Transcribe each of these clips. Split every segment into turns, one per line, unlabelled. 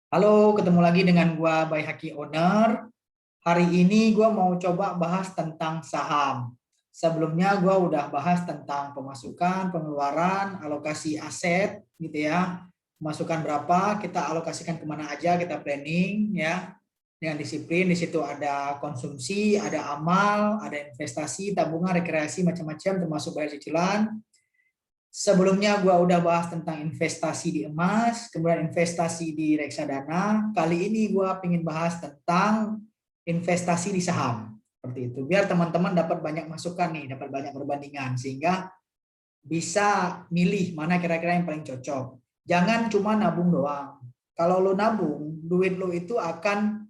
Halo, ketemu lagi dengan gua Bay Haki Owner. Hari ini gua mau coba bahas tentang saham. Sebelumnya gua udah bahas tentang pemasukan, pengeluaran, alokasi aset gitu ya. Pemasukan berapa, kita alokasikan kemana aja, kita planning ya. Dengan disiplin, di situ ada konsumsi, ada amal, ada investasi, tabungan, rekreasi, macam-macam termasuk bayar cicilan. Sebelumnya gua udah bahas tentang investasi di emas, kemudian investasi di reksadana. Kali ini gua pengen bahas tentang investasi di saham. Seperti itu. Biar teman-teman dapat banyak masukan nih, dapat banyak perbandingan sehingga bisa milih mana kira-kira yang paling cocok. Jangan cuma nabung doang. Kalau lo nabung, duit lo itu akan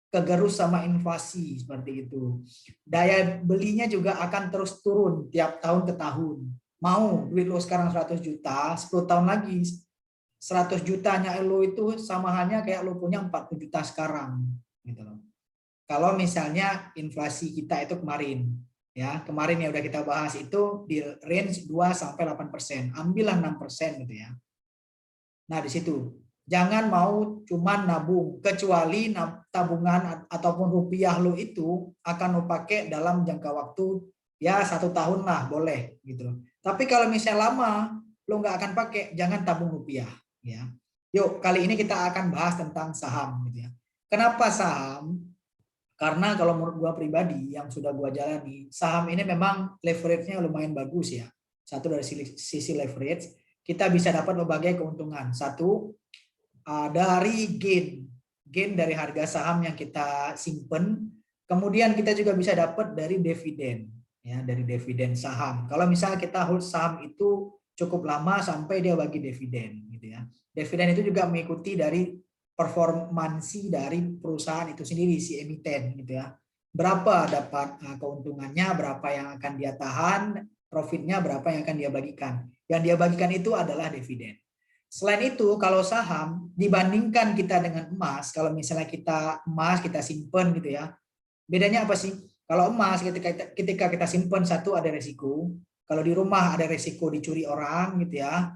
kegerus sama inflasi seperti itu. Daya belinya juga akan terus turun tiap tahun ke tahun. Mau duit lo sekarang 100 juta, 10 tahun lagi 100 jutanya lo itu sama halnya kayak lo punya 40 juta sekarang gitu loh. Kalau misalnya inflasi kita itu kemarin ya, kemarin yang udah kita bahas itu di range 2 sampai 8%. Ambillah 6% gitu ya. Nah, di situ jangan mau cuman nabung, kecuali tabungan ataupun rupiah lo itu akan lo pakai dalam jangka waktu ya 1 tahun lah boleh gitu. Tapi kalau misalnya lama lo nggak akan pakai, jangan tabung rupiah ya. Yuk kali ini kita akan bahas tentang saham gitu ya. Kenapa saham? Karena kalau menurut gua pribadi yang sudah gua jalani, saham ini memang leverage-nya lumayan bagus ya. Satu dari sisi leverage, kita bisa dapat berbagai keuntungan. Satu, dari gain dari harga saham yang kita simpen. Kemudian kita juga bisa dapat dari dividen, ya, dari dividen saham. Kalau misalnya kita hold saham itu cukup lama sampai dia bagi dividen, gitu ya. Dividen itu juga mengikuti dari performansi dari perusahaan itu sendiri, si emiten, gitu ya. Berapa dapat keuntungannya, berapa yang akan dia tahan, profitnya berapa yang akan dia bagikan. Yang dia bagikan itu adalah dividen. Selain itu, kalau saham dibandingkan kita dengan emas, kalau misalnya kita emas kita simpen gitu ya, bedanya apa sih? Kalau emas ketika kita simpen, satu ada resiko, kalau di rumah ada resiko dicuri orang gitu ya,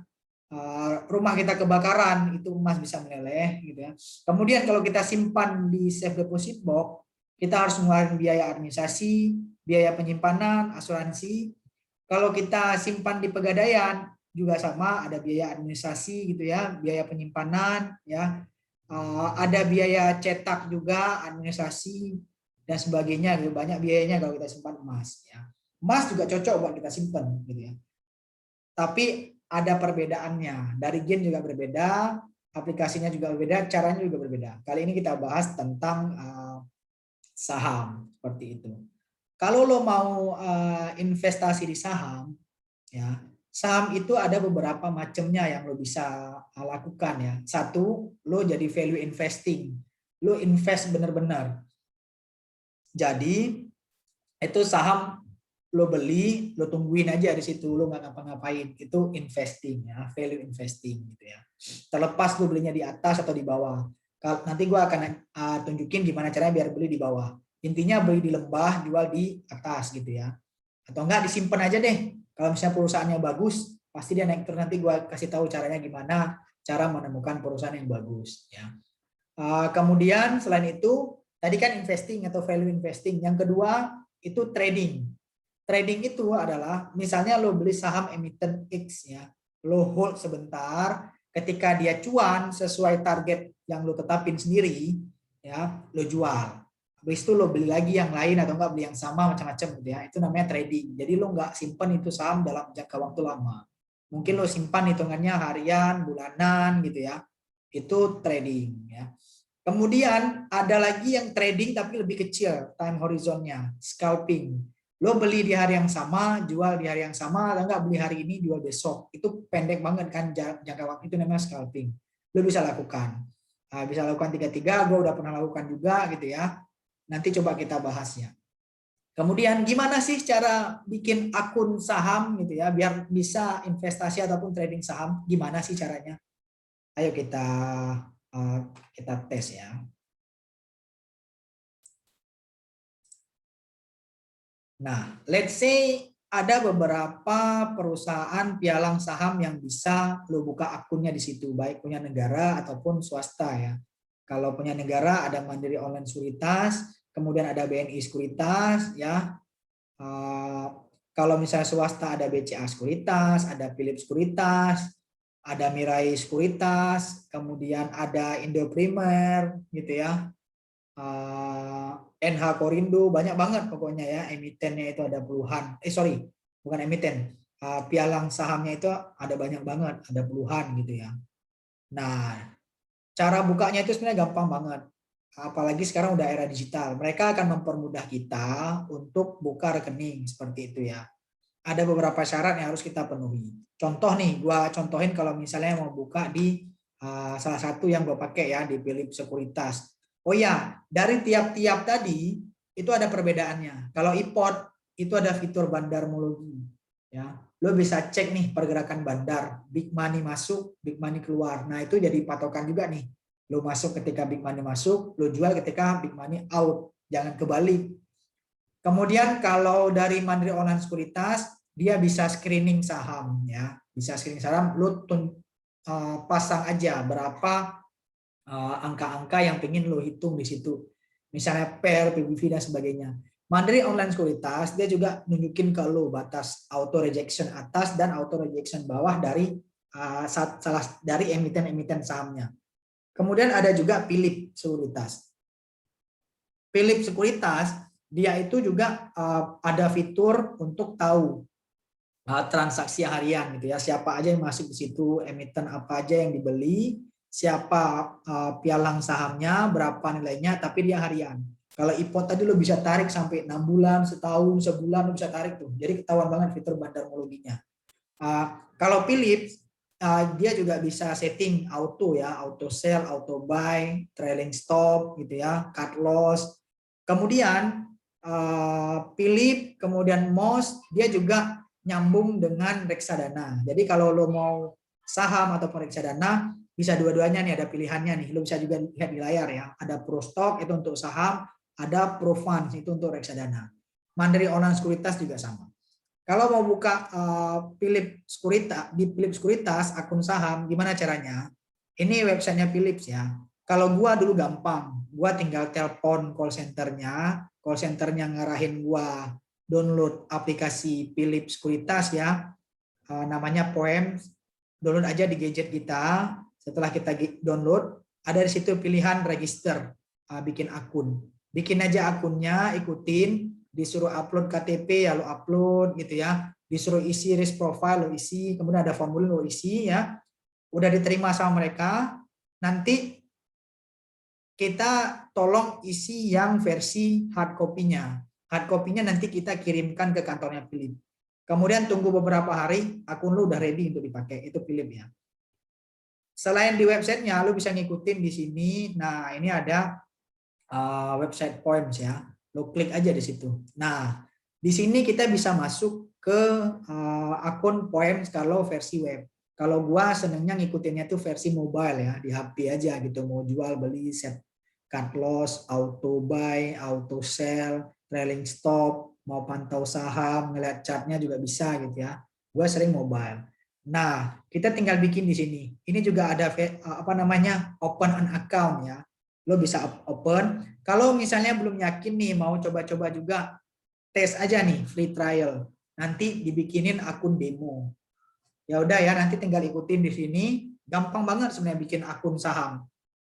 rumah kita kebakaran itu emas bisa meleleh gitu ya. Kemudian kalau kita simpan di safe deposit box, kita harus mengeluarkan biaya administrasi, biaya penyimpanan, asuransi. Kalau kita simpan di Pegadaian juga sama, ada biaya administrasi gitu ya, biaya penyimpanan ya, ada biaya cetak juga, administrasi dan sebagainya gitu. Banyak biayanya kalau kita simpan emas ya. Emas juga cocok buat kita simpan gitu ya. Tapi ada perbedaannya. Dari gen juga berbeda, aplikasinya juga berbeda, caranya juga berbeda. Kali ini kita bahas tentang saham seperti itu. Kalau lo mau investasi di saham, ya saham itu ada beberapa macamnya yang lo bisa lakukan ya. Satu, lo jadi value investing, lo invest benar-benar. Jadi itu saham lo beli, lo tungguin aja di situ, lo nggak ngapa-ngapain, itu investing ya, value investing gitu ya. Terlepas lo belinya di atas atau di bawah. Nanti gue akan tunjukin gimana caranya biar beli di bawah. Intinya beli di lembah, jual di atas gitu ya. Atau enggak disimpan aja deh. Kalau misalnya perusahaannya bagus, pasti dia naik terus. Nanti gue kasih tahu caranya gimana cara menemukan perusahaan yang bagus. Ya. Kemudian selain itu, tadi kan investing atau value investing. Yang kedua itu trading. Trading itu adalah misalnya lo beli saham emiten X ya, lo hold sebentar, ketika dia cuan sesuai target yang lo tetapin sendiri, ya lo jual. Habis itu lo beli lagi yang lain atau enggak beli yang sama macam-macam gitu ya. Itu namanya trading. Jadi lo enggak simpan itu saham dalam jangka waktu lama. Mungkin lo simpan hitungannya harian, bulanan gitu ya. Itu trading ya. Kemudian ada lagi yang trading tapi lebih kecil time horizonnya, scalping. Lo beli di hari yang sama, jual di hari yang sama, atau enggak beli hari ini, jual besok. Itu pendek banget kan jangka waktu, itu namanya scalping. Lo bisa lakukan. Bisa lakukan 3-3, gue udah pernah lakukan juga gitu ya. Nanti coba kita bahasnya. Kemudian gimana sih cara bikin akun saham gitu ya biar bisa investasi ataupun trading saham? Gimana sih caranya? Ayo kita tes ya. Nah, let's say ada beberapa perusahaan pialang saham yang bisa lo buka akunnya di situ, baik punya negara ataupun swasta ya. Kalau punya negara ada Mandiri Online Sekuritas, kemudian ada BNI Sekuritas, ya. Kalau misalnya swasta ada BCA Sekuritas, ada Philip Sekuritas, ada Mirai Sekuritas, kemudian ada Indo Primer, gitu ya. NH Korindo, banyak banget pokoknya ya, emitennya itu ada puluhan. Sorry, bukan emiten. Pialang sahamnya itu ada banyak banget, ada puluhan gitu ya. Nah, cara bukanya itu sebenarnya gampang banget. Apalagi sekarang udah era digital. Mereka akan mempermudah kita untuk buka rekening seperti itu ya. Ada beberapa syarat yang harus kita penuhi. Contoh nih, gua contohin kalau misalnya mau buka di salah satu yang gue pakai ya di Philip Sekuritas. Oh ya, dari tiap-tiap tadi itu ada perbedaannya. Kalau iPod itu ada fitur bandarmologi ya. Lo bisa cek nih pergerakan bandar, big money masuk, big money keluar. Nah, itu jadi patokan juga nih. Lo masuk ketika big money masuk, lo jual ketika big money out. Jangan kebalik. Kemudian kalau dari Mandiri Online Sekuritas, dia bisa screening saham ya. Bisa screening saham, lo pasang aja berapa angka-angka yang pengen lo hitung di situ. Misalnya PER, PBV dan sebagainya. Mandiri Online Sekuritas dia juga nunjukin ke lo batas auto rejection atas dan auto rejection bawah dari salah dari emiten-emiten sahamnya. Kemudian ada juga Philip Sekuritas. Philip Sekuritas dia itu juga ada fitur untuk tahu transaksi harian gitu ya, siapa aja yang masuk di situ, emiten apa aja yang dibeli, siapa pialang sahamnya, berapa nilainya, tapi dia harian. Kalau IPO tadi lo bisa tarik sampai 6 bulan, setahun, sebulan lo bisa tarik tuh. Jadi ketahuan banget fitur bandarmologinya. Kalau Philips dia juga bisa setting auto ya, auto sell, auto buy, trailing stop gitu ya, cut loss. Kemudian Philip, kemudian MOS dia juga nyambung dengan reksadana. Jadi kalau lo mau saham ataupun reksadana bisa dua-duanya nih, ada pilihannya nih. Lo bisa juga lihat di layar ya. Ada Pro Stock itu untuk saham, ada Pro Funds itu untuk reksadana. Mandiri Online Sekuritas juga sama. Kalau mau buka Philip Sekuritas di Philip Sekuritas akun saham, gimana caranya? Ini websitenya Philips ya. Kalau gua dulu gampang, gua tinggal telepon call centernya ngarahin gua download aplikasi Philips Sekuritas ya, namanya Poem. Download aja di gadget kita. Setelah kita download, ada di situ pilihan register, bikin akun. Bikin aja akunnya, ikutin. Disuruh upload KTP ya lo upload gitu ya, disuruh isi risk profile lo isi, kemudian ada formulir lo isi ya, udah diterima sama mereka, nanti kita tolong isi yang versi hard copy-nya. Hard copy-nya nanti kita kirimkan ke kantornya Philip. Kemudian tunggu beberapa hari, akun lo udah ready untuk dipakai, itu Philip ya. Selain di websitenya, lo bisa ngikutin di sini. Nah, ini ada website Poems ya. Lo klik aja di situ. Nah, di sini kita bisa masuk ke akun Poems kalau versi web. Kalau gua senengnya ngikutinnya tuh versi mobile ya, di HP aja gitu. Mau jual beli, set cut loss, auto buy, auto sell, trailing stop, mau pantau saham, ngeliat chartnya juga bisa gitu ya. Gua sering mobile. Nah, kita tinggal bikin di sini. Ini juga ada apa namanya open an account ya. Lo bisa open. Kalau misalnya belum yakin nih, mau coba-coba juga, tes aja nih, free trial. Nanti dibikinin akun demo. Ya udah ya, nanti tinggal ikutin di sini. Gampang banget sebenarnya bikin akun saham,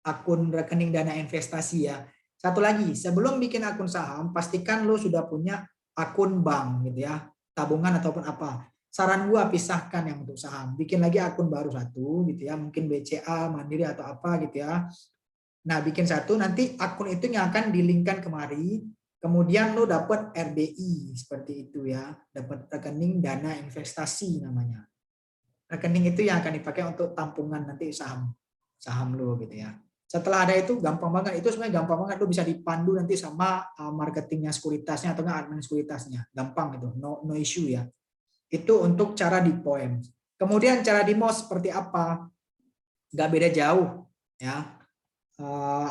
akun rekening dana investasi ya. Satu lagi, sebelum bikin akun saham, pastikan lo sudah punya akun bank gitu ya, tabungan ataupun apa. Saran gua pisahkan yang untuk saham, bikin lagi akun baru satu gitu ya, mungkin BCA, Mandiri atau apa gitu ya. Nah, bikin satu, nanti akun itu yang akan dilingkan kemari, kemudian lo dapat RDI seperti itu ya, dapat rekening dana investasi namanya. Rekening itu yang akan dipakai untuk tampungan nanti saham lo gitu ya. Setelah ada itu gampang banget, itu sebenarnya gampang banget, lo bisa dipandu nanti sama marketingnya sekuritasnya atau enggak admin sekuritasnya, gampang itu, no issue ya. Itu untuk cara di Poem. Kemudian cara di MOS seperti apa? Nggak beda jauh ya.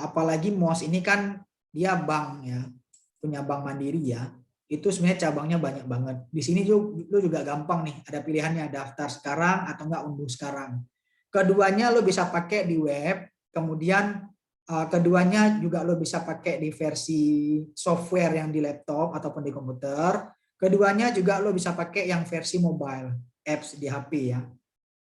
Apalagi MOS ini kan dia bank ya, punya Bank Mandiri ya, itu sebenarnya cabangnya banyak banget. Di sini lu juga gampang nih, ada pilihannya daftar sekarang atau enggak unduh sekarang. Keduanya lu bisa pakai di web, kemudian Keduanya juga lo bisa pakai di versi software yang di laptop ataupun di komputer. Keduanya juga lo bisa pakai yang versi mobile apps di HP ya.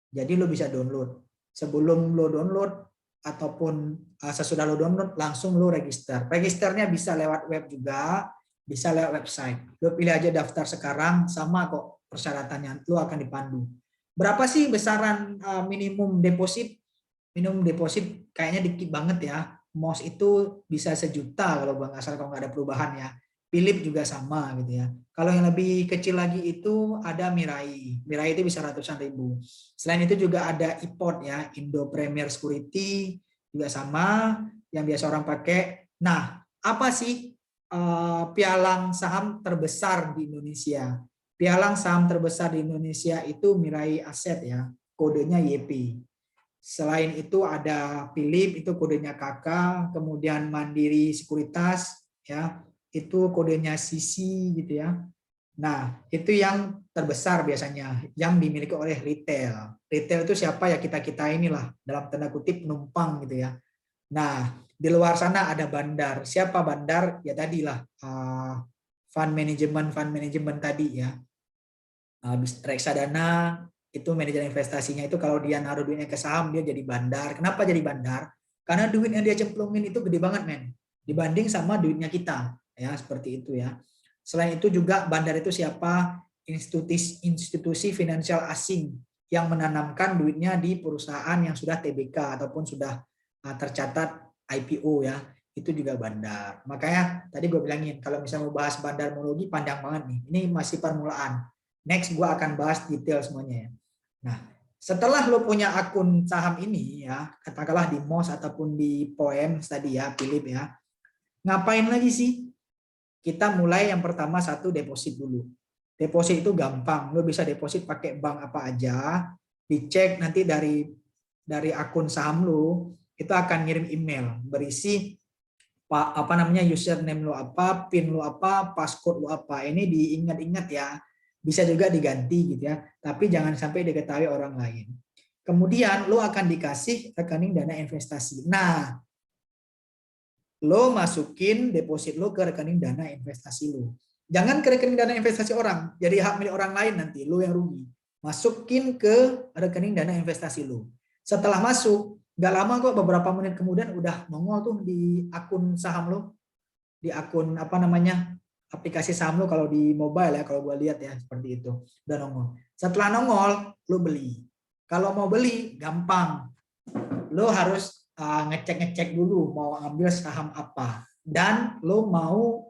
Jadi lo bisa download. Sebelum lo download ataupun sesudah lo download langsung lo register. Registernya bisa lewat web juga, bisa lewat website. Lo pilih aja daftar sekarang, sama kok persyaratannya. Lo akan dipandu. Berapa sih besaran minimum deposit? Minimum deposit kayaknya dikit banget ya. MOS itu bisa 1 juta kalau bang, asal kalau nggak ada perubahan ya. Philip juga sama gitu ya. Kalau yang lebih kecil lagi itu ada Mirai. Mirai itu bisa ratusan ribu. Selain itu juga ada iPod ya, Indo Premier Security juga sama yang biasa orang pakai. Nah, apa sih pialang saham terbesar di Indonesia? Pialang saham terbesar di Indonesia itu Mirai Asset ya, kodenya YP. Selain itu ada Philip, itu kodenya KK, kemudian Mandiri Sekuritas ya, itu kodenya CC gitu ya. Nah, itu yang terbesar biasanya yang dimiliki oleh retail. Retail itu siapa ya, kita-kita inilah dalam tanda kutip penumpang gitu ya. Nah, di luar sana ada bandar. Siapa bandar? Ya tadilah fund management tadi ya. Reksadana itu manajer investasinya itu kalau dia naruh duitnya ke saham dia jadi bandar. Kenapa jadi bandar? Karena duit yang dia cemplungin itu gede banget men, dibanding sama duitnya kita ya, seperti itu ya. Selain itu juga bandar itu siapa? Institusi finansial asing yang menanamkan duitnya di perusahaan yang sudah TBK ataupun sudah tercatat IPO ya, itu juga bandar. Makanya tadi gue bilangin kalau misalnya mau bahas bandarmologi panjang banget nih. Ini masih permulaan. Next gue akan bahas detail semuanya ya. Nah, setelah lo punya akun saham ini ya, katakanlah di MOS ataupun di Poem tadi ya, Philip ya. Ngapain lagi sih? Kita mulai yang pertama satu deposit dulu. Deposit itu gampang, lo bisa deposit pakai bank apa aja, dicek nanti dari akun saham lo itu akan ngirim email berisi apa namanya username lo apa, pin lo apa, passcode lo apa. Ini diingat-ingat ya. Bisa juga diganti gitu ya, tapi jangan sampai diketahui orang lain. Kemudian lo akan dikasih rekening dana investasi. Nah, lo masukin deposit lo ke rekening dana investasi lo. Jangan ke rekening dana investasi orang, jadi hak milik orang lain, nanti lo yang rugi. Masukin ke rekening dana investasi lo. Setelah masuk, nggak lama kok, beberapa menit kemudian udah nongol tuh di akun saham lo, di akun apa namanya, aplikasi saham lo kalau di mobile ya, kalau gue lihat ya seperti itu udah nongol. Setelah nongol lo beli. Kalau mau beli gampang, lo harus ngecek dulu mau ambil saham apa dan lo mau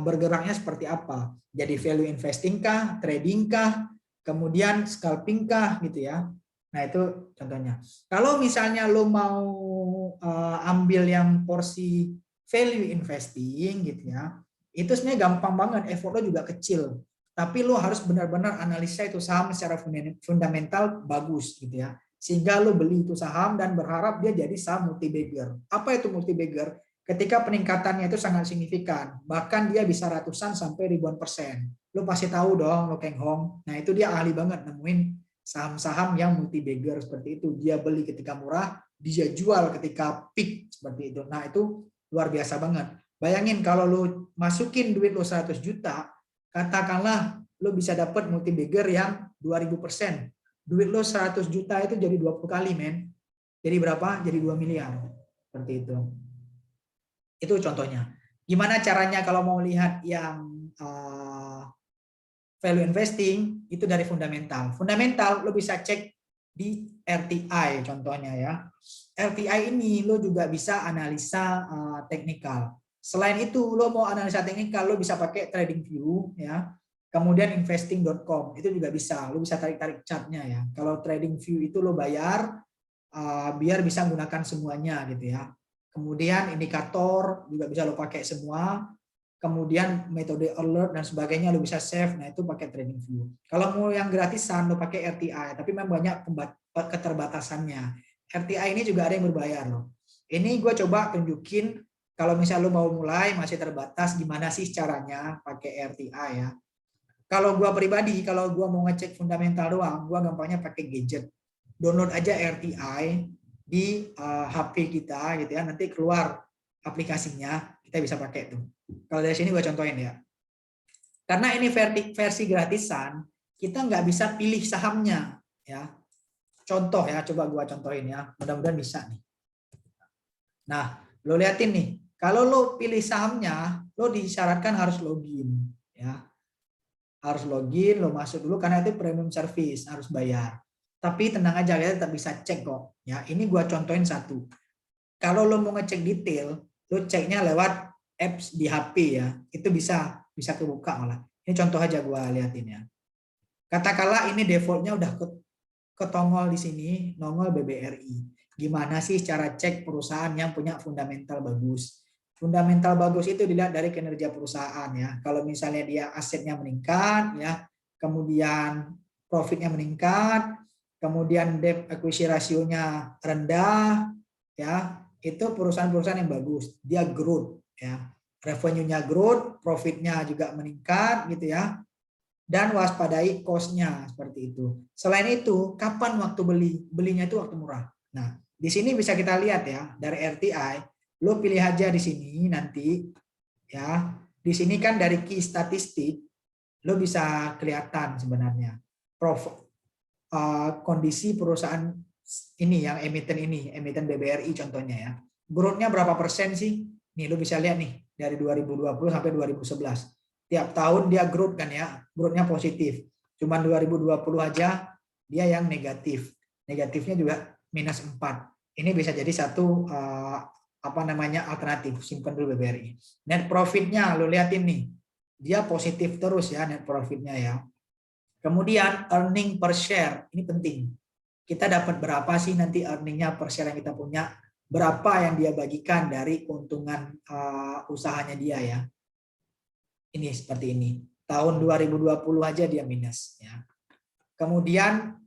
bergeraknya seperti apa. Jadi value investing kah, trading kah, kemudian scalping kah gitu ya. Nah itu contohnya. Kalau misalnya lo mau ambil yang porsi value investing gitu ya, itu sebenarnya gampang banget, effort lo juga kecil. Tapi lo harus benar-benar analisa itu saham secara fundamental bagus gitu ya. Sehingga lo beli itu saham dan berharap dia jadi saham multi bagger. Apa itu multi bagger? Ketika peningkatannya itu sangat signifikan, bahkan dia bisa ratusan sampai ribuan persen. Lo pasti tahu dong lo Keng Hong. Nah itu dia ahli banget nemuin saham-saham yang multi bagger seperti itu. Dia beli ketika murah, dia jual ketika peak seperti itu. Nah itu luar biasa banget. Bayangin kalau lo masukin duit lo 100 juta, katakanlah lo bisa dapat multi bagger yang 2000%. Duit lo 100 juta itu jadi 20 kali men. Jadi berapa? Jadi 2 miliar. Seperti itu. Itu contohnya. Gimana caranya kalau mau lihat yang value investing itu dari fundamental. Fundamental lo bisa cek di RTI contohnya ya. RTI ini lo juga bisa analisa teknikal. Selain itu lo mau analisa teknikal lo bisa pakai TradingView ya. Kemudian investing.com itu juga bisa. Lo bisa tarik-tarik chartnya ya. Kalau TradingView itu lo bayar biar bisa menggunakan semuanya gitu ya. Kemudian indikator juga bisa lo pakai semua. Kemudian metode alert dan sebagainya lo bisa save. Nah itu pakai TradingView. Kalau mau yang gratisan lo pakai RTI, tapi memang banyak keterbatasannya. RTI ini juga ada yang berbayar loh. Ini gue coba tunjukin kalau misalnya lo mau mulai masih terbatas gimana sih caranya pakai RTI ya. Kalau gue pribadi, kalau gue mau ngecek fundamental doang, gue gampangnya pakai gadget. Download aja RTI, di HP kita gitu ya, nanti keluar aplikasinya, kita bisa pakai tuh. Kalau dari sini gue contohin ya. Karena ini versi gratisan, kita nggak bisa pilih sahamnya ya. Contoh ya, coba gue contohin ya. Mudah-mudahan bisa nih. Nah, lo liatin nih. Kalau lo pilih sahamnya, lo disyaratkan harus login ya. Harus login, lo masuk dulu karena itu premium service, harus bayar. Tapi tenang aja, ya tetap bisa cek kok. Ya, ini gue contohin satu. Kalau lo mau ngecek detail, lo ceknya lewat apps di HP ya. Itu bisa kebuka malah. Ini contoh aja gue liatin ya. Katakanlah ini defaultnya udah ketongol di sini, nongol BBRI. Gimana sih cara cek perusahaan yang punya fundamental bagus? Fundamental bagus itu dilihat dari kinerja perusahaan ya. Kalau misalnya dia asetnya meningkat ya, kemudian profitnya meningkat, kemudian debt equity rasionya rendah ya, itu perusahaan-perusahaan yang bagus. Dia growth ya. Revenue-nya growth, profitnya juga meningkat gitu ya. Dan waspadai cost-nya seperti itu. Selain itu, kapan waktu beli? Belinya itu waktu murah. Nah, di sini bisa kita lihat ya dari RTI, lo pilih aja di sini nanti ya. Di sini kan dari key statistik lo bisa kelihatan sebenarnya kondisi perusahaan ini yang emiten BBRI contohnya ya. Growth-nya berapa persen sih? Nih lo bisa lihat nih dari 2020 sampai 2011. Tiap tahun dia growth kan ya, growth-nya positif. Cuman 2020 aja dia yang negatif. Negatifnya juga minus 4. Ini bisa jadi satu alternatif, simpan dulu BBRI. Net profit-nya lo liatin nih. Dia positif terus ya net profit-nya ya. Kemudian earning per share, ini penting. Kita dapat berapa sih nanti earningnya per share yang kita punya, berapa yang dia bagikan dari keuntungan usahanya dia ya. Ini seperti ini. Tahun 2020 aja dia minus ya. Kemudian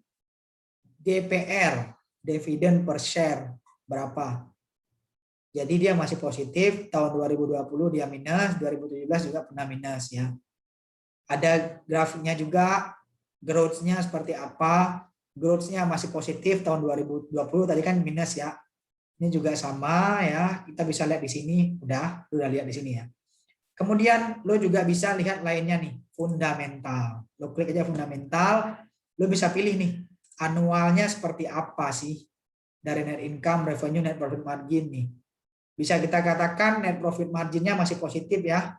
DPR, dividen per share berapa? Jadi dia masih positif, tahun 2020 dia minus, 2017 juga pernah minus ya. Ada grafiknya juga, growth-nya seperti apa? Growth-nya masih positif tahun 2020, tadi kan minus ya. Ini juga sama ya, kita bisa lihat di sini, udah lihat di sini ya. Kemudian lo juga bisa lihat lainnya nih, fundamental. Lo klik aja fundamental, lo bisa pilih nih, anualnya seperti apa sih? Dari net income, revenue, net profit margin nih. Bisa kita katakan net profit marginnya masih positif ya.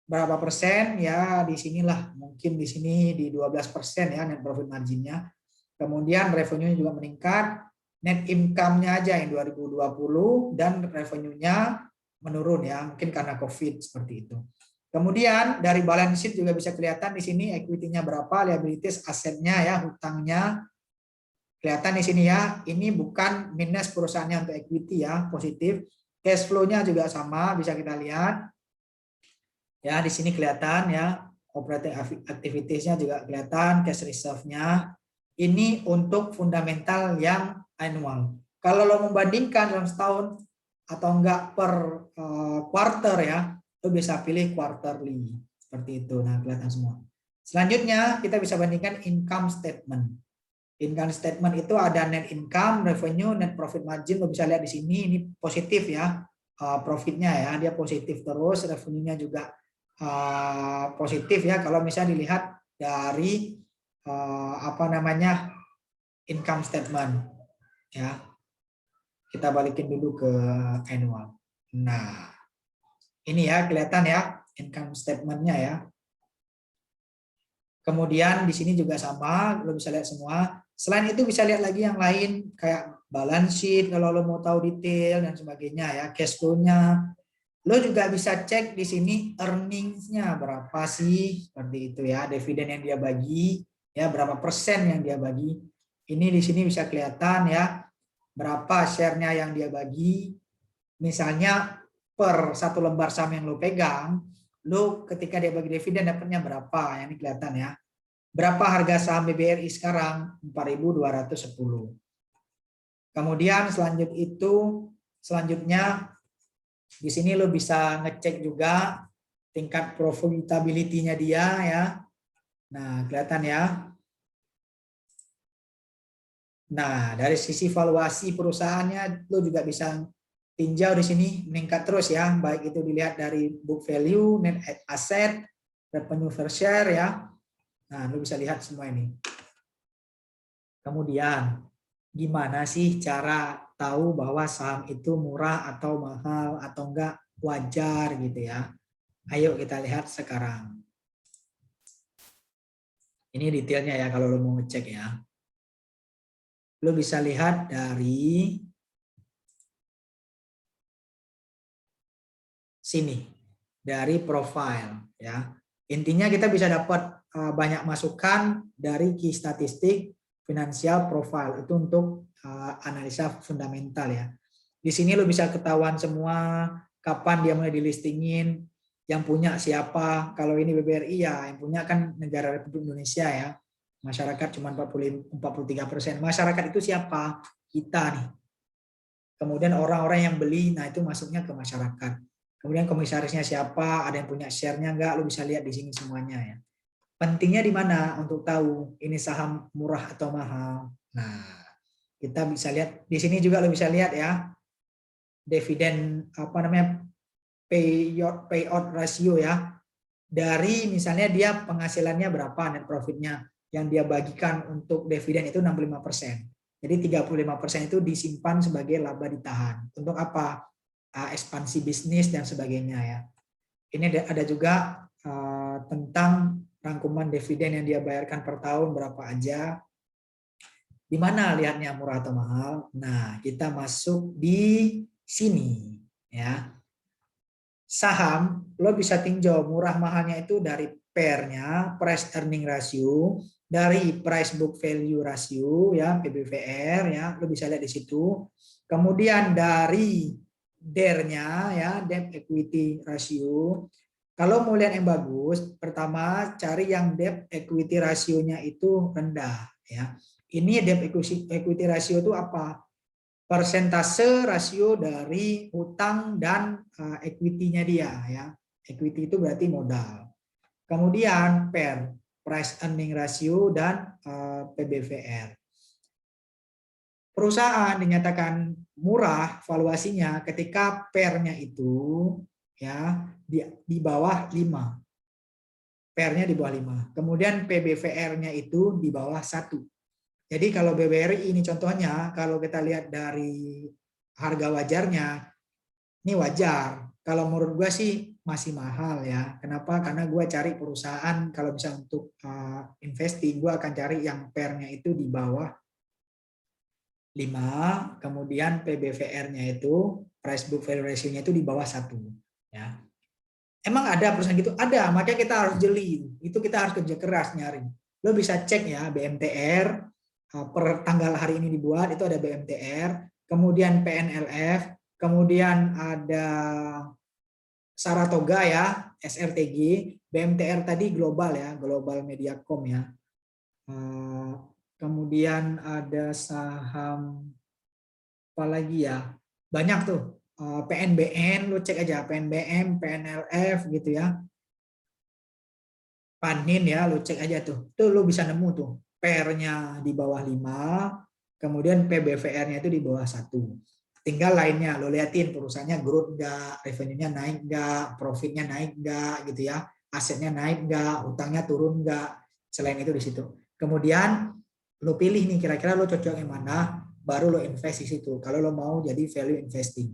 Berapa persen? Ya di sinilah, mungkin di sini di 12% ya net profit marginnya. Kemudian revenue juga meningkat, net income-nya aja yang 2020 dan revenue-nya menurun ya, mungkin karena COVID seperti itu. Kemudian dari balance sheet juga bisa kelihatan di sini equity-nya berapa, liabilities asetnya ya, hutangnya kelihatan di sini ya. Ini bukan minus perusahaannya untuk equity ya, positif. Cash flow-nya juga sama, bisa kita lihat. Ya, di sini kelihatan ya, operating activities-nya juga kelihatan, cash reserve-nya. Ini untuk fundamental yang annual. Kalau lo membandingkan dalam setahun atau enggak per quarter ya, lo bisa pilih quarterly seperti itu. Nah, kelihatan semua. Selanjutnya kita bisa bandingkan income statement. Income statement itu ada net income, revenue, net profit margin. Lo bisa lihat di sini, ini positif ya, profitnya ya, dia positif terus, revenue-nya juga positif ya. Kalau misalnya dilihat dari income statement ya. Kita balikin dulu ke annual. Nah, ini ya kelihatan ya income statement-nya ya. Kemudian di sini juga sama, lo bisa lihat semua. Selain itu bisa lihat lagi yang lain kayak balance sheet kalau lo mau tahu detail dan sebagainya ya, cash flow-nya. Lo juga bisa cek di sini earnings-nya berapa sih, seperti itu ya, dividen yang dia bagi ya, berapa persen yang dia bagi. Ini di sini bisa kelihatan ya, berapa share-nya yang dia bagi. Misalnya per satu lembar saham yang lo pegang, lo ketika dia bagi dividen dapatnya berapa, yang ini kelihatan ya. Berapa harga saham BBRI sekarang? 4.210. Kemudian selanjutnya di sini lo bisa ngecek juga tingkat profitability-nya dia ya. Nah, kelihatan ya. Nah, dari sisi valuasi perusahaannya, lo juga bisa tinjau di sini meningkat terus ya, baik itu dilihat dari book value, net asset, revenue per share ya. Nah, lo bisa lihat semua ini. Kemudian, gimana sih cara tahu bahwa saham itu murah atau mahal atau enggak wajar gitu ya? Ayo kita lihat sekarang. Ini detailnya ya kalau lo mau ngecek ya. Lo bisa lihat dari sini, dari profile ya. Intinya kita bisa dapat banyak masukan dari key statistik finansial profile itu untuk analisa fundamental ya. Di sini lo bisa ketahuan semua kapan dia mulai dilistingin, yang punya siapa. Kalau ini BBRI ya, yang punya kan negara Republik Indonesia ya. Masyarakat cuma 43%. Masyarakat itu siapa? Kita nih. Kemudian orang-orang yang beli, nah itu masuknya ke masyarakat. Kemudian komisarisnya siapa, ada yang punya share-nya enggak, lo bisa lihat di sini semuanya ya. Pentingnya di mana untuk tahu ini saham murah atau mahal. Nah, kita bisa lihat di sini juga lo bisa lihat ya. Dividen apa namanya payout ratio ya, dari misalnya dia penghasilannya berapa, net profitnya yang dia bagikan untuk dividen itu 65%. Jadi 35% itu disimpan sebagai laba ditahan. Untuk apa? Ekspansi bisnis dan sebagainya ya. Ini ada juga tentang rangkuman dividen yang dia bayarkan per tahun berapa aja. Di mana lihatnya murah atau mahal? Nah, kita masuk di sini ya. Saham lo bisa tinjau murah mahalnya itu dari PER-nya, price earning ratio, dari price book value ratio ya, PBVR ya, lo bisa lihat di situ. Kemudian dari DER-nya ya, debt equity ratio. Kalau mau lihat yang bagus, pertama cari yang debt equity ratio-nya itu rendah ya. Ini debt equity ratio itu apa? Persentase rasio dari hutang dan equity-nya dia ya. Equity itu berarti modal. Kemudian PER, price earning ratio dan PBVR. Perusahaan dinyatakan murah valuasinya ketika PER-nya itu ya di bawah 5. PER-nya di bawah 5. Kemudian PBVR-nya itu di bawah 1. Jadi kalau BBRI ini contohnya, kalau kita lihat dari harga wajarnya, ini wajar. Kalau menurut gue sih masih mahal ya. Kenapa? Karena gue cari perusahaan, kalau bisa untuk investing, gue akan cari yang PER-nya itu di bawah 5, kemudian PBVR-nya itu, price book value ratio-nya itu di bawah 1. Ya. Emang ada perusahaan gitu? Ada, makanya kita harus jeli. Itu kita harus kerja keras nyari. Lo bisa cek ya, BMTR, per tanggal hari ini dibuat, itu ada BMTR, kemudian PNLF, kemudian ada Saratoga ya, SRTG, BMTR tadi global ya, Global Mediacom ya. Kemudian ada saham apa lagi ya, banyak tuh. PNBN, lo cek aja PNBM, PNLF gitu ya. Panin ya, lo cek aja tuh. Tuh lo bisa nemu tuh. PER-nya di bawah 5, kemudian PBVR-nya itu di bawah 1. Tinggal lainnya, lo liatin perusahaannya growth nggak, revenue-nya naik nggak, profit-nya naik nggak gitu ya, asetnya naik nggak, utangnya turun nggak, selain itu di situ. Kemudian lo pilih nih kira-kira lo cocok yang mana, baru lo invest di situ. Kalau lo mau jadi value investing.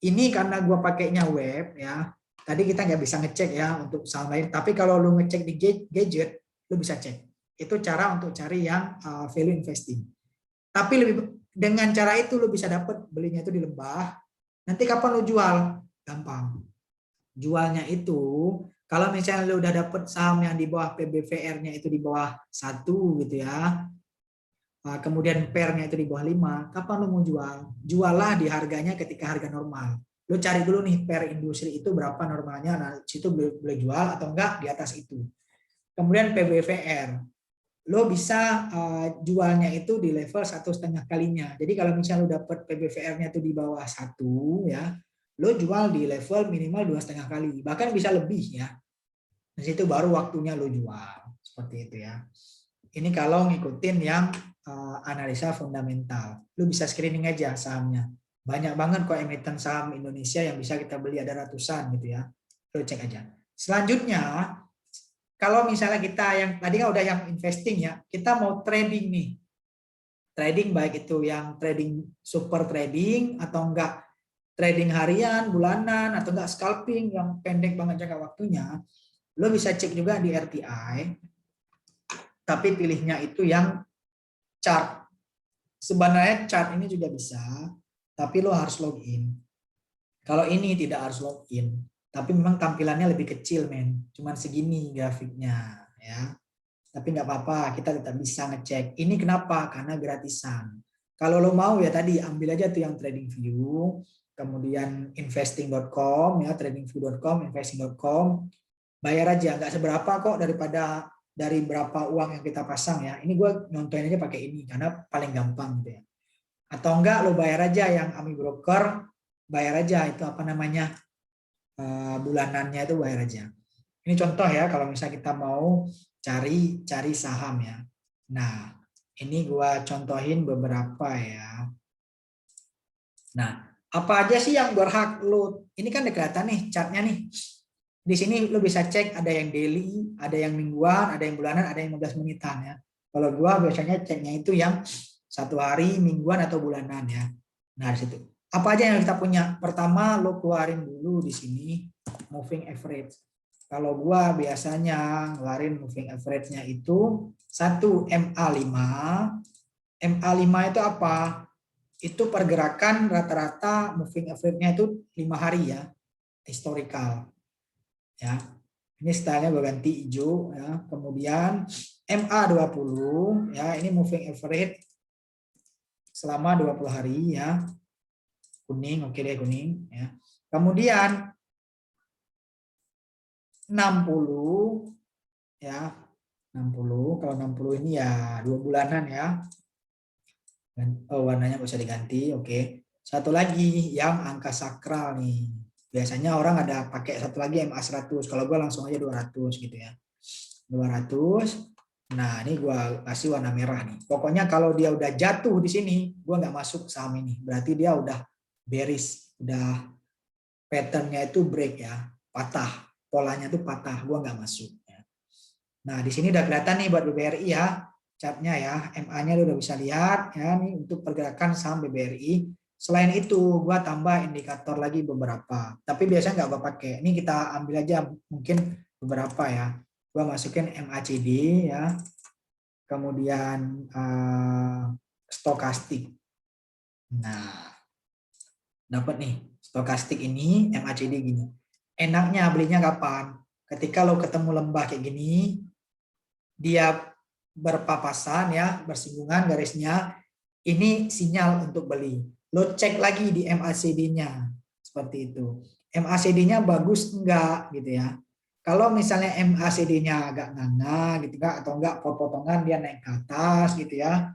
Ini karena gua pakainya web ya, tadi kita nggak bisa ngecek ya untuk saham lain, tapi kalau lu ngecek di gadget, lu bisa cek. Itu cara untuk cari yang value investing. Tapi dengan cara itu lu bisa dapat belinya itu di Lebah. Nanti kapan lu jual? Gampang. Jualnya itu kalau misalnya lu udah dapat saham yang di bawah PBVR-nya itu di bawah 1 gitu ya. Kemudian PER-nya itu di bawah 5, kapan lu mau jual? Jualah di harganya ketika harga normal. Lo cari dulu nih PER industri itu berapa normalnya, nah situ boleh jual atau enggak di atas itu. Kemudian PBVR, lo bisa jualnya itu di level 1,5 kalinya. Jadi kalau misalnya lo dapat PBVR-nya itu di bawah 1 ya, lo jual di level minimal 2,5 kali, bahkan bisa lebih ya. Di situ baru waktunya lo jual, seperti itu ya. Ini kalau ngikutin yang analisa fundamental. Lu bisa screening aja sahamnya. Banyak banget kok emiten saham Indonesia yang bisa kita beli, ada ratusan gitu ya. Lu cek aja. Selanjutnya, kalau misalnya kita yang tadi kan udah yang investing ya, kita mau trading nih. Trading baik itu yang trading super trading atau enggak trading harian, bulanan, atau enggak scalping yang pendek banget jangka waktunya, lo bisa cek juga di RTI, tapi pilihnya itu yang chart. Sebenarnya chart ini juga bisa, tapi lo harus login. Kalau ini tidak harus login, tapi memang tampilannya lebih kecil, men. Cuman segini grafiknya, ya. Tapi nggak apa-apa, kita tetap bisa ngecek. Ini kenapa? Karena gratisan. Kalau lo mau ya tadi ambil aja tuh yang TradingView, kemudian investing.com ya, tradingview.com, investing.com. Bayar aja, nggak seberapa kok daripada dari berapa uang yang kita pasang ya. Ini gue nyontohin aja pakai ini karena paling gampang gitu ya. Atau enggak lo bayar aja yang Ami Broker, bayar aja itu apa namanya? Bulanannya itu bayar aja. Ini contoh ya kalau misalnya kita mau cari saham ya. Nah, ini gua contohin beberapa ya. Nah, apa aja sih yang berhak lo? Ini kan udah kelihatan nih chartnya nih. Di sini lo bisa cek ada yang daily, ada yang mingguan, ada yang bulanan, ada yang 15 menitan ya. Kalau gua biasanya ceknya itu yang 1 hari, mingguan atau bulanan ya. Nah, di situ. Apa aja yang kita punya? Pertama lo keluarin dulu di sini moving average. Kalau gua biasanya ngeluarin moving average-nya itu 1 MA5. MA5 itu apa? Itu pergerakan rata-rata moving average-nya itu 5 hari ya, historical. Ya. Ini stylenya gue ganti hijau ya. Kemudian MA20 ya, ini moving average selama 20 hari ya. Kuning, oke deh kuning ya. Kemudian 60 ya, 60. Kalau 60 ini ya 2 bulanan ya. Oh, warnanya bisa diganti, oke. Satu lagi yang angka sakral nih. Biasanya orang ada pakai satu lagi MA100. Kalau gue langsung aja 200 gitu ya. 200. Nah, ini gue kasih warna merah nih. Pokoknya kalau dia udah jatuh di sini, gue nggak masuk saham ini. Berarti dia udah bearish, udah patternnya itu break ya, patah. Polanya tuh patah, gue nggak masuk. Nah, di sini udah kelihatan nih buat BBRI ya, chartnya ya, MA-nya udah bisa lihat ya, nih untuk pergerakan saham BBRI. Selain itu, gua tambah indikator lagi beberapa, tapi biasanya nggak gua pakai. Ini kita ambil aja mungkin beberapa ya. Gua masukin MACD ya, kemudian stokastik. Nah, dapat nih stokastik ini MACD gini. Enaknya belinya kapan? Ketika lo ketemu lembah kayak gini, dia berpapasan ya, bersinggungan garisnya, ini sinyal untuk beli. Lo cek lagi di MACD-nya seperti itu. MACD-nya bagus enggak gitu ya. Kalau misalnya MACD-nya agak nganga gitu kan, atau enggak potongan dia naik ke atas gitu ya,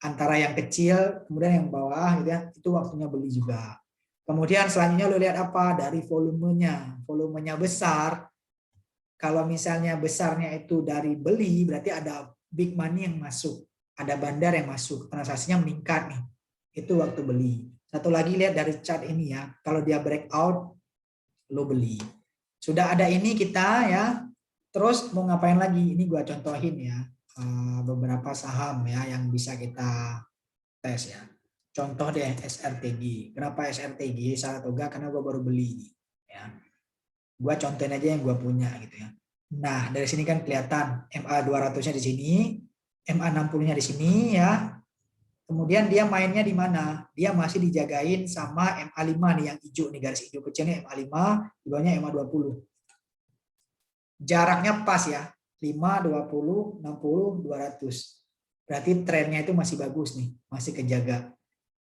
antara yang kecil kemudian yang bawah gitu ya, itu waktunya beli juga. Kemudian selanjutnya lo lihat apa? Dari volumenya. Volumenya besar. Kalau misalnya besarnya itu dari beli, berarti ada big money yang masuk, ada bandar yang masuk, transaksinya meningkat nih. Itu waktu beli. Satu lagi lihat dari chart ini ya, kalau dia breakout, lo beli. Sudah ada ini kita ya, terus mau ngapain lagi? Ini gua contohin ya, beberapa saham ya yang bisa kita tes ya. Contoh deh SRTG. Kenapa SRTG? Saratoga karena gua baru beli ya. Gua contohin aja yang gua punya gitu ya. Nah, dari sini kan kelihatan MA200-nya di sini, MA60-nya di sini ya. Kemudian dia mainnya di mana? Dia masih dijagain sama MA5 nih yang hijau nih, garis hijau kecil nih MA5, di bawahnya MA20. Jaraknya pas ya, 5, 20, 60, 200. Berarti trennya itu masih bagus nih, masih kejaga.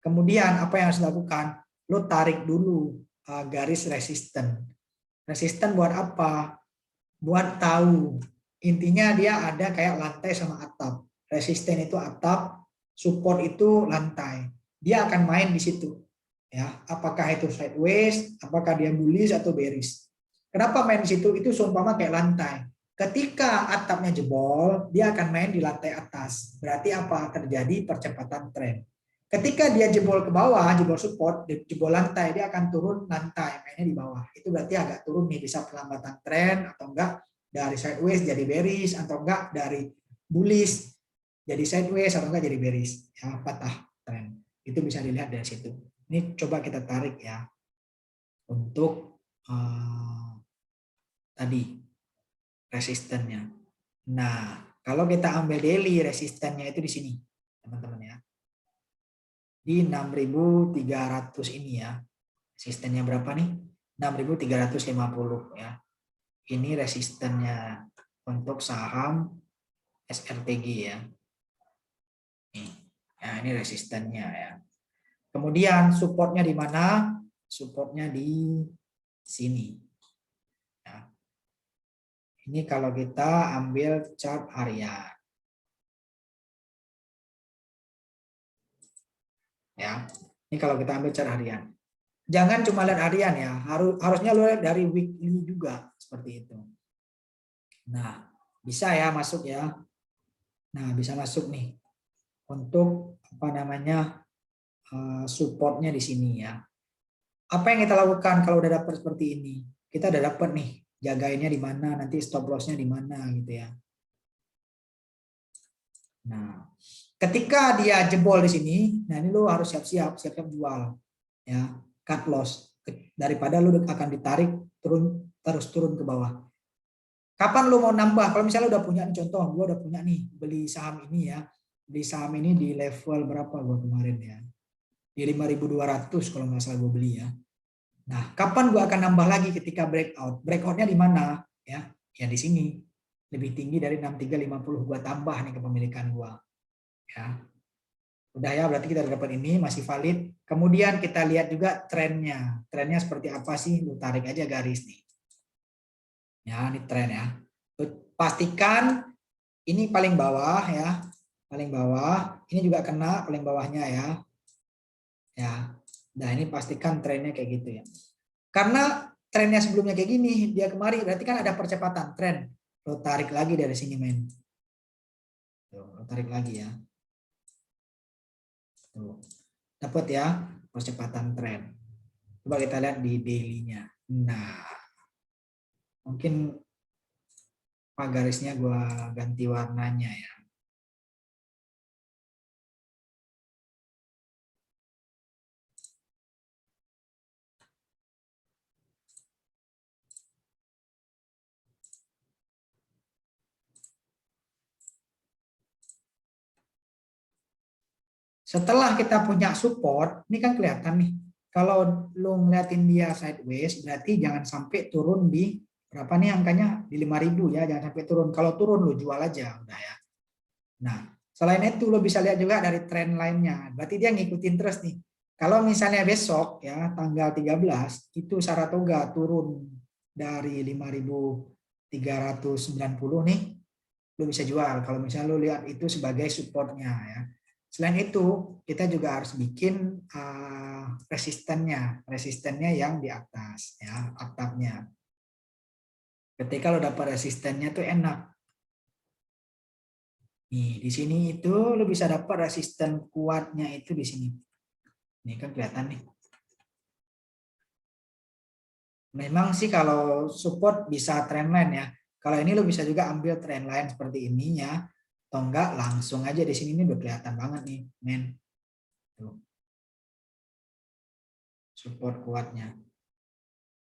Kemudian apa yang harus dilakukan? Lo tarik dulu garis resisten. Resisten buat apa? Buat tahu. Intinya dia ada kayak lantai sama atap. Resisten itu atap, support itu lantai. Dia akan main di situ. Ya, apakah itu sideways, apakah dia bullish atau bearish. Kenapa main di situ? Itu seumpama kayak lantai. Ketika atapnya jebol, dia akan main di lantai atas. Berarti apa? Terjadi percepatan tren. Ketika dia jebol ke bawah, jebol support, jebol lantai, dia akan turun lantai, mainnya di bawah. Itu berarti agak turun nih, bisa perlambatan tren atau enggak dari sideways jadi bearish atau enggak dari bullish jadi sideways atau enggak jadi bearish, ya patah tren. Itu bisa dilihat dari situ. Ini coba kita tarik ya untuk tadi resistennya. Nah, kalau kita ambil daily resistennya itu di sini, teman-teman ya. Di 6.300 ini ya. Resistennya berapa nih? 6.350 ya. Ini resistennya untuk saham SRTG ya. Nah, ini resistennya ya. Kemudian supportnya di mana? Supportnya di sini. Ya. Ini kalau kita ambil chart harian. Ya, ini kalau kita ambil chart harian. Jangan cuma lihat harian ya, harusnya lihat dari weekly juga seperti itu. Nah, bisa ya masuk ya. Nah, bisa masuk nih untuk apa namanya supportnya di sini ya. Apa yang kita lakukan kalau udah dapat seperti ini? Kita udah dapat nih, jagainnya di mana, nanti stop lossnya di mana gitu ya. Nah, ketika dia jebol di sini, nah ini lo harus siap-siap jual ya, cut loss daripada lo akan ditarik terus turun ke bawah. Kapan lo mau nambah? Kalau misalnya udah punya nih, contoh gue udah punya nih beli saham ini ya, beli saham ini di level berapa gue kemarin ya, di 5.200 kalau nggak salah gue beli ya. Nah, kapan gue akan nambah lagi ketika breakout? Breakoutnya di mana? Ya, ya di sini. Lebih tinggi dari 6350 gue tambah nih kepemilikan gue. Ya. Udah ya, berarti kita dapat ini masih valid. Kemudian kita lihat juga trennya. Trennya seperti apa sih? Lu tarik aja garis nih. Ya, ini tren ya. Pastikan ini paling bawah ya. Paling bawah. Ini juga kena paling bawahnya ya. Ya. Nah, ini pastikan trennya kayak gitu ya. Karena trennya sebelumnya kayak gini, dia kemari berarti kan ada percepatan tren. Lo tarik lagi dari sini men. Tuh, lo tarik lagi ya. Tuh. Dapat ya percepatan tren. Coba kita lihat di daily-nya. Nah, mungkin garisnya gue ganti warnanya ya. Setelah kita punya support, ini kan kelihatan nih. Kalau lo ngeliatin dia sideways, berarti jangan sampai turun di berapa nih angkanya? Di 5.000 ya, jangan sampai turun. Kalau turun lo jual aja udah ya. Nah, selain itu lo bisa lihat juga dari tren lainnya. Berarti dia ngikutin terus nih. Kalau misalnya besok ya tanggal 13 itu Saratoga turun dari 5.390 nih, lo bisa jual. Kalau misalnya lo lihat itu sebagai supportnya ya. Selain itu, kita juga harus bikin resistennya yang di atas ya, atapnya. Ketika lo dapat resistennya tuh enak. Nih, di sini itu lo bisa dapat resisten kuatnya itu di sini. Ini kan kelihatan nih. Memang sih kalau support bisa trendline ya. Kalau ini lo bisa juga ambil trendline seperti ini ya. Atau enggak langsung aja di sini, ini udah kelihatan banget nih, men. Tuh. Support kuatnya.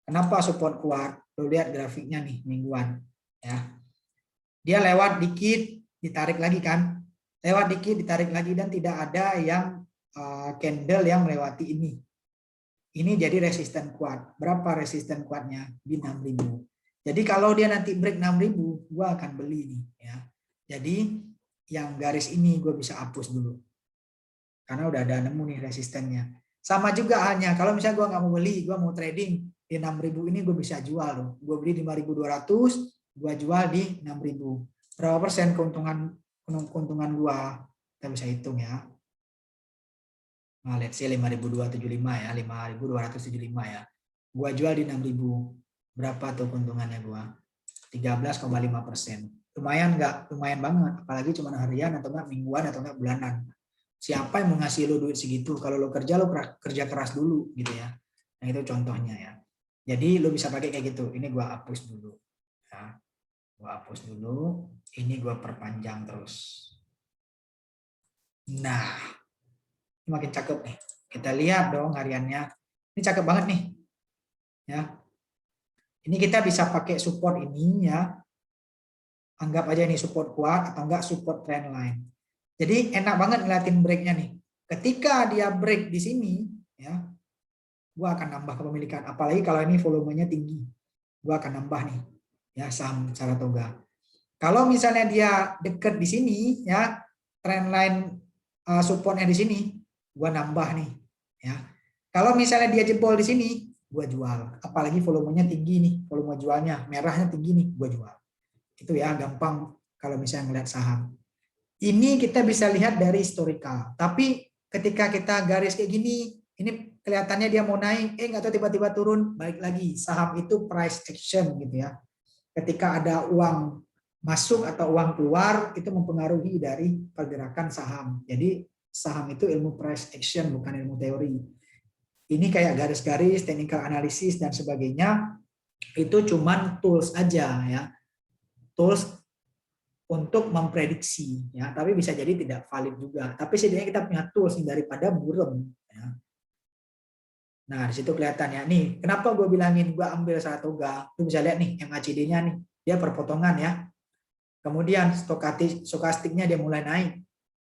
Kenapa support kuat? Lo lihat grafiknya nih mingguan ya. Dia lewat dikit ditarik lagi kan. Lewat dikit ditarik lagi dan tidak ada yang candle yang melewati ini. Ini jadi resisten kuat. Berapa resisten kuatnya? Di 6.000. Jadi kalau dia nanti break 6.000, gua akan beli nih ya. Jadi yang garis ini gue bisa hapus dulu. Karena udah ada nemu nih resistennya. Sama juga halnya kalau misalnya gue nggak mau beli, gue mau trading di 6.000 ini gue bisa jual loh. Gue beli di 5.200, gue jual di 6.000. Berapa persen keuntungan gue? Kita bisa hitung ya. Nah, let's say 5.275 ya, 5.275 ya. Gua jual di 6.000. Berapa tuh keuntungannya gua? 13,5%. Lumayan nggak? Lumayan banget. Apalagi cuma harian atau enggak mingguan atau enggak bulanan. Siapa yang mau ngasih lo duit segitu? Kalau lo kerja keras dulu gitu ya. Nah itu contohnya ya. Jadi lo bisa pakai kayak gitu. Ini gua hapus dulu. Ya. Gua hapus dulu. Ini gua perpanjang terus. Nah, ini makin cakep nih. Kita lihat dong hariannya. Ini cakep banget nih. Ya. Ini kita bisa pakai support ini ya. Anggap aja ini support kuat atau enggak support trend line. Jadi enak banget ngeliatin breaknya nih. Ketika dia break di sini, ya, gua akan nambah kepemilikan. Apalagi kalau ini volumenya tinggi, gua akan nambah nih, ya saham Saratoga. Kalau misalnya dia deket di sini, ya trendline supportnya di sini, gua nambah nih, ya. Kalau misalnya dia jebol di sini, gua jual. Apalagi volumenya tinggi nih, volume jualnya merahnya tinggi nih, gua jual. Itu ya gampang kalau misalnya ngeliat saham. Ini kita bisa lihat dari historical. Tapi ketika kita garis kayak gini, ini kelihatannya dia mau naik, nggak tahu tiba-tiba turun, balik lagi. Saham itu price action gitu ya. Ketika ada uang masuk atau uang keluar, itu mempengaruhi dari pergerakan saham. Jadi saham itu ilmu price action, bukan ilmu teori. Ini kayak garis-garis, technical analysis dan sebagainya, itu cuman tools aja ya. Tools untuk memprediksi ya, tapi bisa jadi tidak valid juga. Tapi setidaknya kita punya tools daripada burem ya. Nah, di situ kelihatan ya. Nih, kenapa gue bilangin gue ambil Saratoga? Lu bisa lihat nih MACD-nya nih, dia perpotongan ya. Kemudian stokastiknya dia mulai naik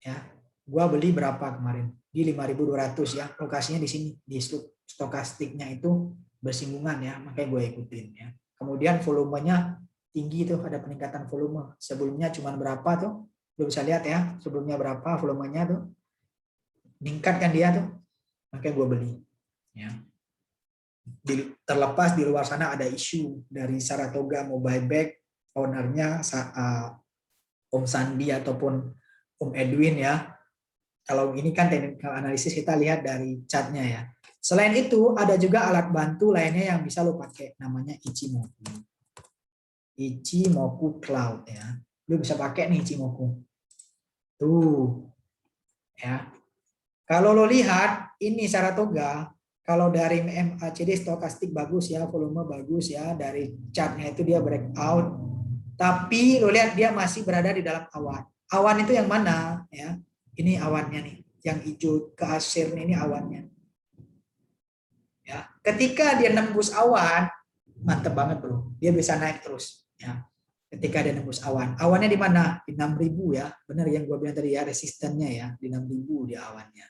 ya. Gue beli berapa kemarin? Di 5.200 ya. Lokasinya di sini, di stokastiknya itu bersinggungan ya, makanya gue ikutin ya. Kemudian volumenya tinggi tuh, ada peningkatan volume. Sebelumnya cuma berapa tuh? Lu bisa lihat ya, sebelumnya berapa volumenya tuh. Meningkat kan dia tuh. Makanya gue beli. Ya. Terlepas di luar sana ada isu dari Saratoga mau buyback, ownernya Om Sandi ataupun Om Edwin ya. Kalau ini kan technical analisis, kita lihat dari chartnya ya. Selain itu ada juga alat bantu lainnya yang bisa lo pakai, namanya Ichimoku. Ichimoku Cloud ya. Lu bisa pakai nih Ichimoku. Tuh. Ya. Kalau lo lihat ini Saratoga, kalau dari MACD stokastik bagus ya, volume bagus ya, dari chartnya itu dia breakout. Tapi lo lihat dia masih berada di dalam awan. Awan itu yang mana ya? Ini awannya nih, yang hijau ke asir ini awannya. Ya, ketika dia nembus awan, mantep banget bro. Dia bisa naik terus ya. Ketika dia nembus awan. Awannya di mana? Di 6.000 ya. Benar yang gue bilang tadi ya, resistennya ya, di 6.000 di awannya.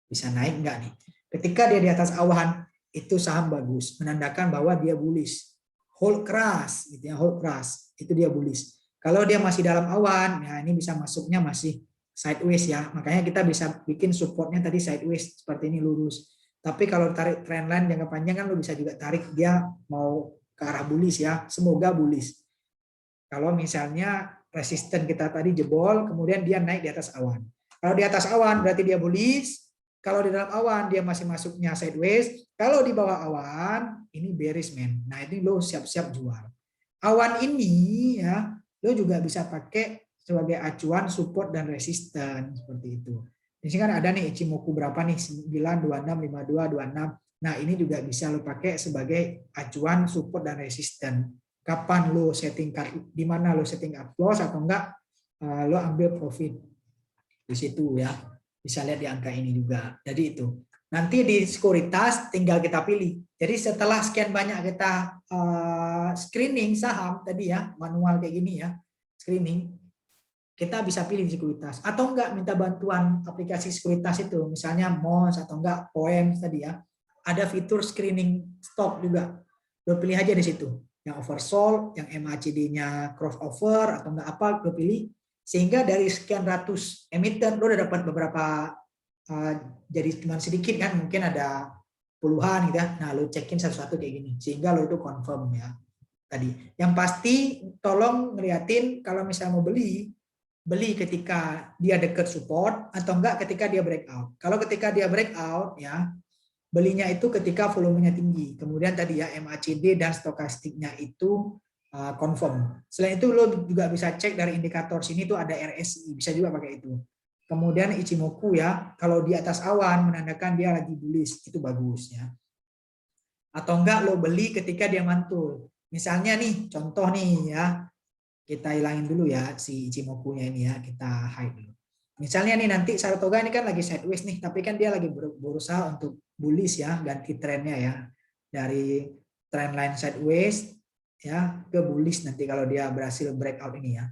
Bisa naik enggak nih? Ketika dia di atas awan, itu saham bagus, menandakan bahwa dia bullish. Hold keras gitu ya, hold keras. Itu dia bullish. Kalau dia masih dalam awan, ya ini bisa masuknya masih sideways ya. Makanya kita bisa bikin supportnya tadi sideways seperti ini lurus. Tapi kalau tarik trendline jangka panjang kan lo bisa juga tarik dia mau ke arah bullish ya. Semoga bullish. Kalau misalnya resisten kita tadi jebol, kemudian dia naik di atas awan. Kalau di atas awan berarti dia bullish. Kalau di dalam awan dia masih masuknya sideways. Kalau di bawah awan ini bearish man. Nah ini lo siap-siap jual. Awan ini ya lo juga bisa pakai sebagai acuan support dan resisten seperti itu. Di sini kan ada nih Ichimoku berapa nih 9, 26, 52, 26. Nah ini juga bisa lo pakai sebagai acuan support dan resisten. Kapan lo setting di mana lo setting up loss atau enggak lo ambil profit di situ ya. Bisa lihat di angka ini juga. Jadi itu. Nanti di sekuritas tinggal kita pilih. Jadi setelah sekian banyak kita screening saham tadi ya, manual kayak gini ya, screening, kita bisa pilih di sekuritas. Atau enggak minta bantuan aplikasi sekuritas itu, misalnya MOS atau enggak Poems tadi ya. Ada fitur screening stock juga. Lo pilih aja di situ. Yang oversold, yang MACD-nya crossover atau enggak apa, lo pilih. Sehingga dari sekian ratus emiten lo udah dapat beberapa jadi cuma sedikit kan, mungkin ada puluhan gitu ya. Nah lo cekin satu-satu kayak gini sehingga lo itu confirm ya tadi. Yang pasti tolong ngeliatin kalau misalnya mau beli ketika dia dekat support atau enggak ketika dia breakout. Kalau ketika dia breakout ya belinya itu ketika volumenya tinggi. Kemudian tadi ya MACD dan stokastiknya itu confirm. Selain itu lo juga bisa cek dari indikator sini tuh ada RSI, bisa juga pakai itu. Kemudian Ichimoku ya, kalau di atas awan menandakan dia lagi bullish, itu bagus ya. Atau enggak lo beli ketika dia mantul. Misalnya nih, contoh nih ya, kita hilangin dulu ya si Ichimoku-nya ini ya, kita hide dulu. Misalnya nih nanti Saratoga ini kan lagi sideways nih, tapi kan dia lagi berusaha untuk bullish ya, ganti trennya ya. Dari trendline sideways ya ke bullish nanti kalau dia berhasil breakout ini ya.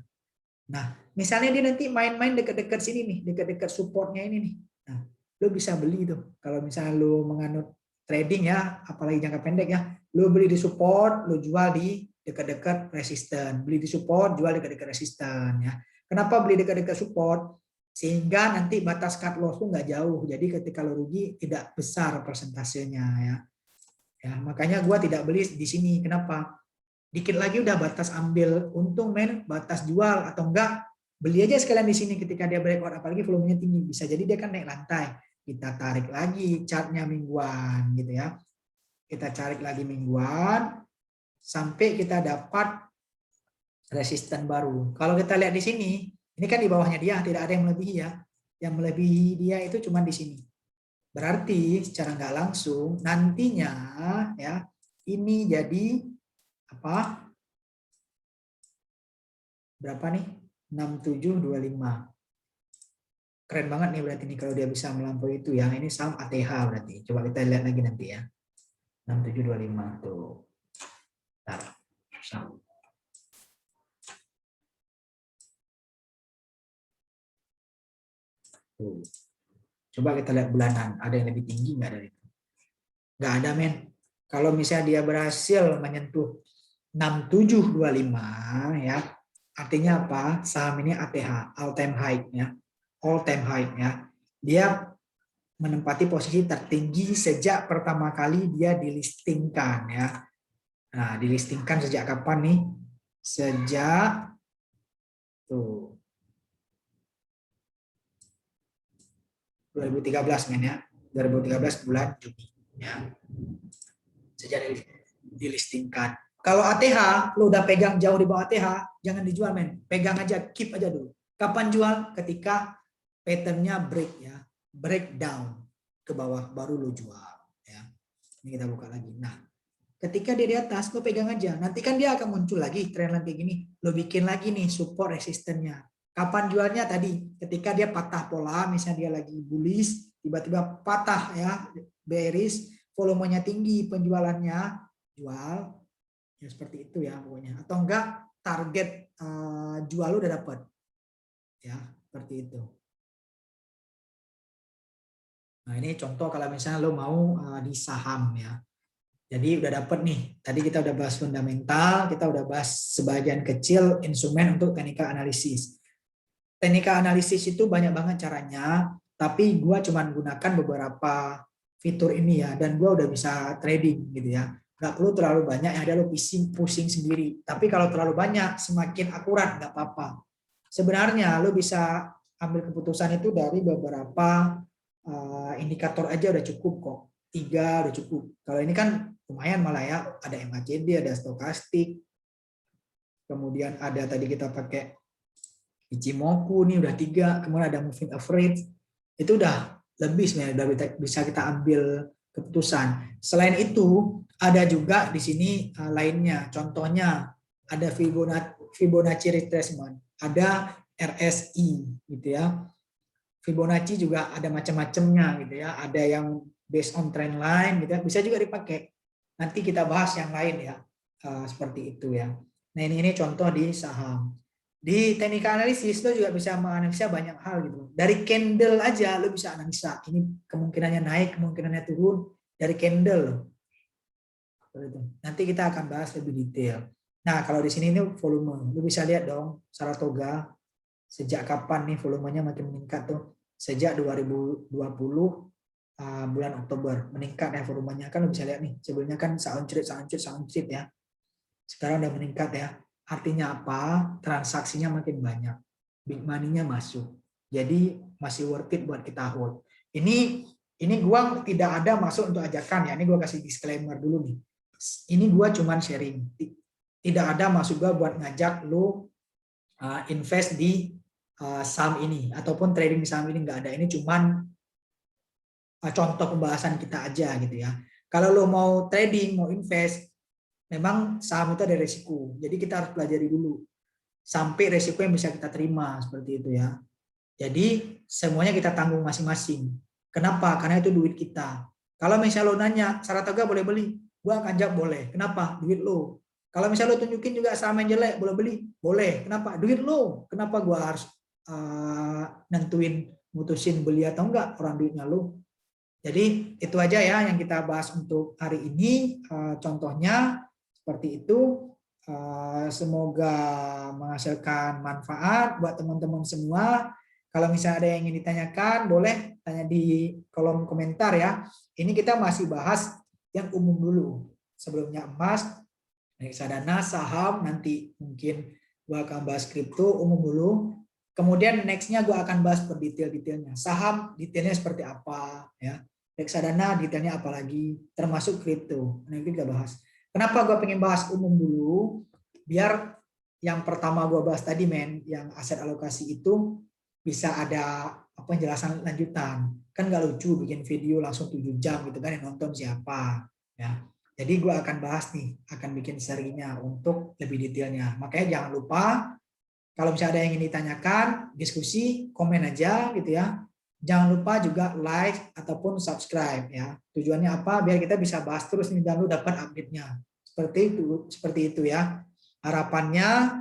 Nah, misalnya dia nanti main-main dekat-dekat sini nih, dekat-dekat supportnya ini nih. Nah, lo bisa beli tuh. Kalau misalnya lo menganut trading ya, apalagi jangka pendek ya, lo beli di support, lo jual di dekat-dekat resisten. Beli di support, jual dekat-dekat resisten ya. Kenapa beli dekat-dekat support? Sehingga nanti batas cut loss tuh nggak jauh. Jadi ketika lo rugi tidak besar persentasenya ya. Ya, makanya gua tidak beli di sini. Kenapa? Dikit lagi udah batas ambil untung men, batas jual atau enggak beli aja sekalian di sini ketika dia breakout, apalagi volumenya tinggi, bisa jadi dia kan naik lantai. Kita tarik lagi chartnya mingguan gitu ya. Kita cari lagi mingguan sampai kita dapat resisten baru. Kalau kita lihat di sini, ini kan di bawahnya dia tidak ada yang melebihi ya. Yang melebihi dia itu cuma di sini. Berarti secara nggak langsung nantinya ya ini jadi apa? Berapa nih? 6725. Keren banget nih berarti nih kalau dia bisa melampaui itu ya. Ini saham ATH berarti. Coba kita lihat lagi nanti ya. 6725 tuh. Bentar. Susah. Tuh. Coba kita lihat bulanan. Ada yang lebih tinggi nggak dari itu? Nggak ada men. Kalau misalnya dia berhasil menyentuh 6725 ya. Artinya apa? Saham ini ATH, all time high ya. All time high ya. Dia menempati posisi tertinggi sejak pertama kali dia dilistingkan ya. Nah, dilistingkan sejak kapan nih? Sejak tuh 2013 men ya. 2013 bulan Juni ya. Sejak dilistingkan. Kalau ATH, lo udah pegang jauh di bawah ATH, jangan dijual men. Pegang aja, keep aja dulu. Kapan jual? Ketika patternnya break ya. Breakdown ke bawah baru lo jual ya. Ini kita buka lagi. Nah, ketika dia di atas, lo pegang aja. Nanti kan dia akan muncul lagi tren kayak gini. Lo bikin lagi nih support resistennya. Kapan jualnya tadi? Ketika dia patah pola, misalnya dia lagi bullish, tiba-tiba patah ya, bearish, volumenya tinggi, penjualannya jual. Ya seperti itu ya pokoknya. Atau enggak target jual lo udah dapat. Ya, seperti itu. Nah, ini contoh kalau misalnya lo mau di saham ya. Jadi udah dapat nih. Tadi kita udah bahas fundamental, kita udah bahas sebagian kecil instrumen untuk teknika analisis. Teknika analisis itu banyak banget caranya, tapi gua cuma gunakan beberapa fitur ini ya, dan gua udah bisa trading gitu ya. Nggak perlu terlalu banyak, yang ada lo pusing sendiri. Tapi kalau terlalu banyak, semakin akurat nggak apa-apa. Sebenarnya lo bisa ambil keputusan itu dari beberapa indikator aja udah cukup kok. 3 udah cukup. Kalau ini kan lumayan malah ya, ada MACD, ada stokastik, kemudian ada tadi kita pakai Ichimoku nih udah 3, kemudian ada moving average, itu udah lebih sebenarnya, udah bisa kita ambil keputusan. Selain itu ada juga di sini lainnya, contohnya ada Fibonacci retracement, ada RSI gitu ya. Fibonacci juga ada macam-macamnya gitu ya, ada yang based on trend line gitu ya, bisa juga dipakai. Nanti kita bahas yang lain ya, seperti itu ya. Nah ini contoh di saham. Di teknika analisis lo juga bisa menganalisa banyak hal gitu. Dari candle aja lo bisa analisa. Ini kemungkinannya naik, kemungkinannya turun dari candle. Nanti kita akan bahas lebih detail. Nah kalau di sini ini volume, lo bisa lihat dong Saratoga sejak kapan nih volumenya makin meningkat tuh. Sejak 2020 bulan Oktober meningkat ya volumenya, kan lo bisa lihat nih. Sebelumnya kan soundtrip ya. Sekarang udah meningkat ya. Artinya apa? Transaksinya makin banyak. Big money-nya masuk. Jadi masih worth it buat kita hold. Ini gua tidak ada masuk untuk ajakan ya. Ini gua kasih disclaimer dulu nih. Ini gua cuman sharing. tidak ada maksud gua buat ngajak lu invest di saham ini ataupun trading di saham ini, nggak ada. Ini cuman contoh pembahasan kita aja gitu ya. Kalau lo mau trading, mau invest, memang saham itu ada resiko. Jadi kita harus pelajari dulu sampai resiko yang bisa kita terima seperti itu ya. Jadi semuanya kita tanggung masing-masing. Kenapa? Karena itu duit kita. Kalau misalnya lo nanya, Saratoga boleh beli? Gua akan jawab boleh. Kenapa? Duit lo. Kalau misalnya lo tunjukin juga saham yang jelek, boleh beli? Boleh. Kenapa? Duit lo. Kenapa gua harus nentuin, mutusin beli atau enggak? Orang duitnya lo. Jadi itu aja ya yang kita bahas untuk hari ini. Contohnya seperti itu. Semoga menghasilkan manfaat buat teman-teman semua. Kalau misalnya ada yang ingin ditanyakan, boleh tanya di kolom komentar ya. Ini kita masih bahas yang umum dulu. Sebelumnya emas, reksadana, saham, nanti mungkin gua akan bahas kripto umum dulu. Kemudian nextnya gue akan bahas per detail-detailnya. Saham detailnya seperti apa, ya. Reksadana detailnya apa lagi, termasuk kripto. Nanti kita bahas. Kenapa gue pengen bahas umum dulu? Biar yang pertama gue bahas tadi, yang aset alokasi itu bisa ada penjelasan lanjutan. Kan nggak lucu bikin video langsung 7 jam gitu kan, yang nonton siapa, ya. Jadi gue akan bahas nih, akan bikin serinya untuk lebih detailnya. Makanya jangan lupa, kalau misalnya ada yang ingin ditanyakan, diskusi, komen aja gitu ya. Jangan lupa juga like ataupun subscribe ya. Tujuannya apa? Biar kita bisa bahas terus nih dan lu dapat update-nya. Seperti itu ya. Harapannya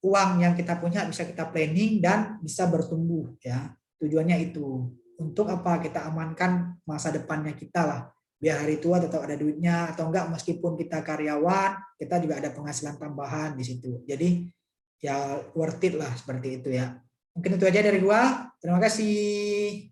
uang yang kita punya bisa kita planning dan bisa bertumbuh ya. Tujuannya itu. Untuk apa? Kita amankan masa depannya kita lah. Biar hari tua tetap ada duitnya, atau enggak meskipun kita karyawan, kita juga ada penghasilan tambahan di situ. Jadi ya worth it lah seperti itu ya. Mungkin itu aja dari gua. Terima kasih.